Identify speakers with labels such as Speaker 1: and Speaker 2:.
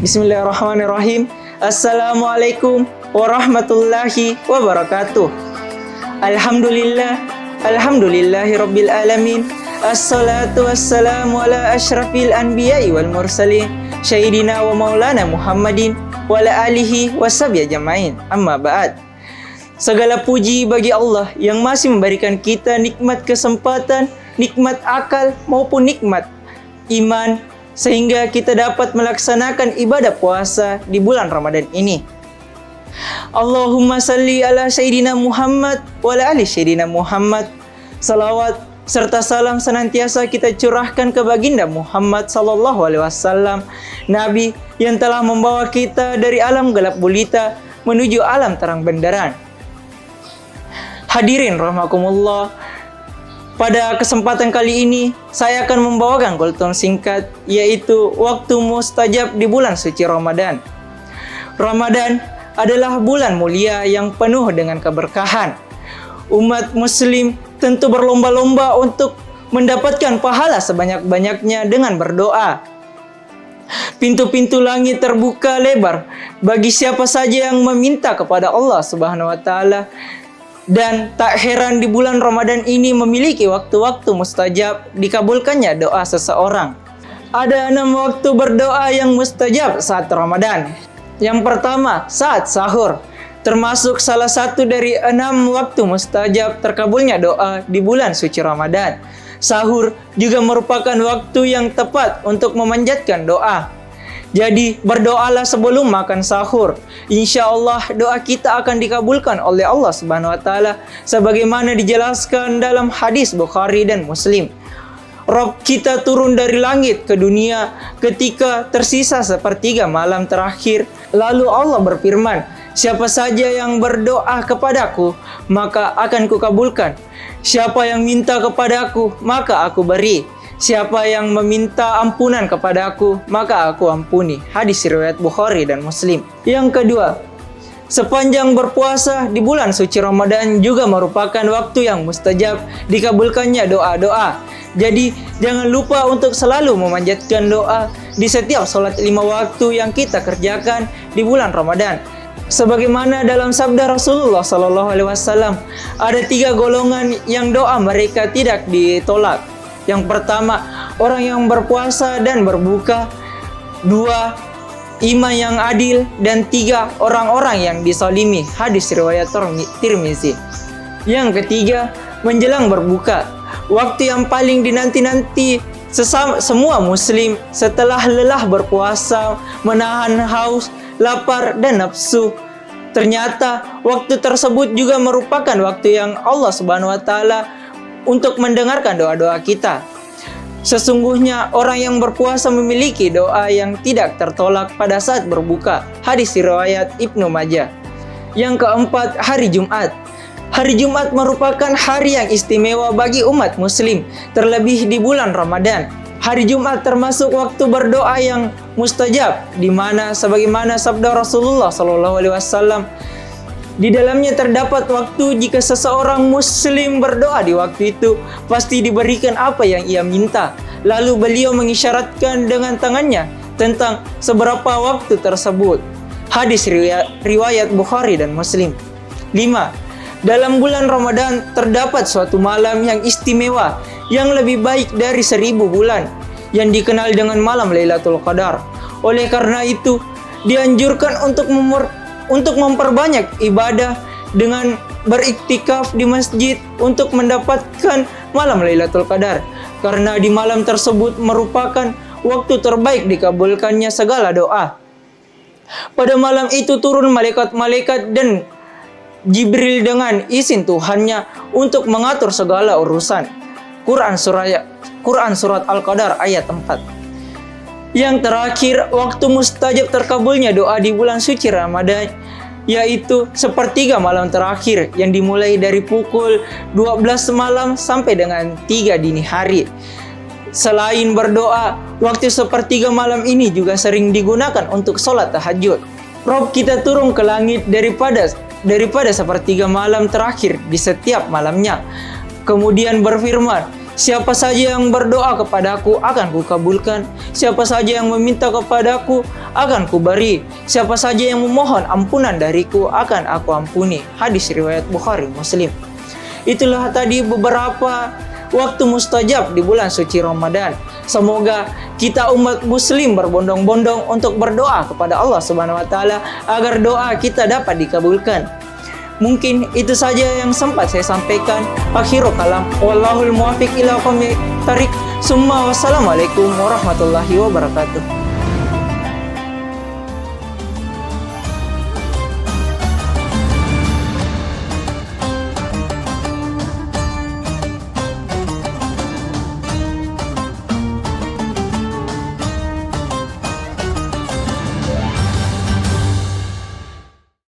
Speaker 1: Bismillahirrahmanirrahim. Assalamualaikum warahmatullahi wabarakatuh. Alhamdulillahi rabbil alamin. Assalatu wassalamu ala asyrafil anbiya'i wal mursalin Sayyidina wa maulana Muhammadin wa ala alihi washabihi ajma'in. Amma ba'd. Segala puji bagi Allah yang masih memberikan kita nikmat kesempatan, nikmat akal maupun nikmat iman, sehingga kita dapat melaksanakan ibadah puasa di bulan Ramadan ini. Allahumma salli ala Sayyidina Muhammad wa ala ali Sayyidina Muhammad. Salawat serta salam senantiasa kita curahkan ke baginda Muhammad sallallahu alaihi wasallam, Nabi yang telah membawa kita dari alam gelap gulita menuju alam terang benderang. Hadirin rahimakumullah, pada kesempatan kali ini saya akan membawakan kultum singkat, yaitu waktu mustajab di bulan suci Ramadan. Ramadan adalah bulan mulia yang penuh dengan keberkahan. Umat muslim tentu berlomba-lomba untuk mendapatkan pahala sebanyak-banyaknya dengan berdoa. Pintu-pintu langit terbuka lebar bagi siapa saja yang meminta kepada Allah Subhanahu wa taala. Dan tak heran di bulan Ramadan ini memiliki waktu-waktu mustajab dikabulkannya doa seseorang. Ada 6 waktu berdoa yang mustajab saat Ramadan. Yang pertama, saat sahur, termasuk salah satu dari 6 waktu mustajab terkabulnya doa di bulan suci Ramadan. Sahur juga merupakan waktu yang tepat untuk memanjatkan doa. Jadi berdoalah sebelum makan sahur. Insya Allah doa kita akan dikabulkan oleh Allah Subhanahu wa taala sebagaimana dijelaskan dalam hadis Bukhari dan Muslim. Rabb kita turun dari langit ke dunia ketika tersisa sepertiga malam terakhir. Lalu Allah berfirman, siapa saja yang berdoa kepadaku, maka akan kukabulkan. Siapa yang minta kepadaku, maka aku beri. Siapa yang meminta ampunan kepada aku, maka aku ampuni. Hadis riwayat Bukhari dan Muslim. Yang kedua, sepanjang berpuasa di bulan suci Ramadan juga merupakan waktu yang mustajab dikabulkannya doa-doa. Jadi jangan lupa untuk selalu memanjatkan doa di setiap sholat 5 waktu yang kita kerjakan di bulan Ramadan. Sebagaimana dalam sabda Rasulullah SAW, ada 3 golongan yang doa mereka tidak ditolak. Yang pertama, orang yang berpuasa dan berbuka. 2, imam yang adil. Dan 3, orang-orang yang disalimi. Hadis riwayat Tirmizi. Yang ketiga, menjelang berbuka, waktu yang paling dinanti-nanti semua muslim setelah lelah berpuasa, menahan haus, lapar, dan nafsu. Ternyata waktu tersebut juga merupakan waktu yang Allah Subhanahu wa taala untuk mendengarkan doa-doa kita. Sesungguhnya orang yang berpuasa memiliki doa yang tidak tertolak pada saat berbuka. Hadis riwayat Ibnu Majah. Yang keempat, hari Jumat. Hari Jumat merupakan hari yang istimewa bagi umat muslim, terlebih di bulan Ramadan. Hari Jumat termasuk waktu berdoa yang mustajab, di mana sebagaimana sabda Rasulullah SAW, di dalamnya terdapat waktu jika seseorang muslim berdoa di waktu itu, pasti diberikan apa yang ia minta. Lalu beliau mengisyaratkan dengan tangannya tentang seberapa waktu tersebut. Hadis riwayat Bukhari dan Muslim. 5. Dalam bulan Ramadan terdapat suatu malam yang istimewa, yang lebih baik dari 1000 bulan, yang dikenal dengan malam Lailatul Qadar. Oleh karena itu, dianjurkan untuk memperbanyak ibadah dengan beriktikaf di masjid untuk mendapatkan malam Lailatul Qadar, karena di malam tersebut merupakan waktu terbaik dikabulkannya segala doa. Pada malam itu turun malaikat-malaikat dan Jibril dengan izin Tuhannya untuk mengatur segala urusan. Quran Surat Al-Qadar ayat 4. Yang terakhir, waktu mustajab terkabulnya doa di bulan suci Ramadan, yaitu sepertiga malam terakhir yang dimulai dari pukul 12 malam sampai dengan 3 dini hari. Selain berdoa, waktu sepertiga malam ini juga sering digunakan untuk sholat tahajud. Rabb kita turun ke langit daripada sepertiga malam terakhir di setiap malamnya. Kemudian berfirman, Siapa saja yang berdoa kepadaku akan kukabulkan. Siapa saja yang meminta kepadaku akan kuberi. Siapa saja yang memohon ampunan dariku akan aku ampuni. Hadis riwayat Bukhari Muslim. Itulah tadi beberapa waktu mustajab di bulan suci Ramadan. Semoga kita umat muslim berbondong-bondong untuk berdoa kepada Allah Subhanahu wa taala agar doa kita dapat dikabulkan. Mungkin itu saja yang sempat saya sampaikan. Akhirul kalam, wallahul muwaffiq ila aqwamit thariq. Summa wassalamualaikum warahmatullahi wabarakatuh.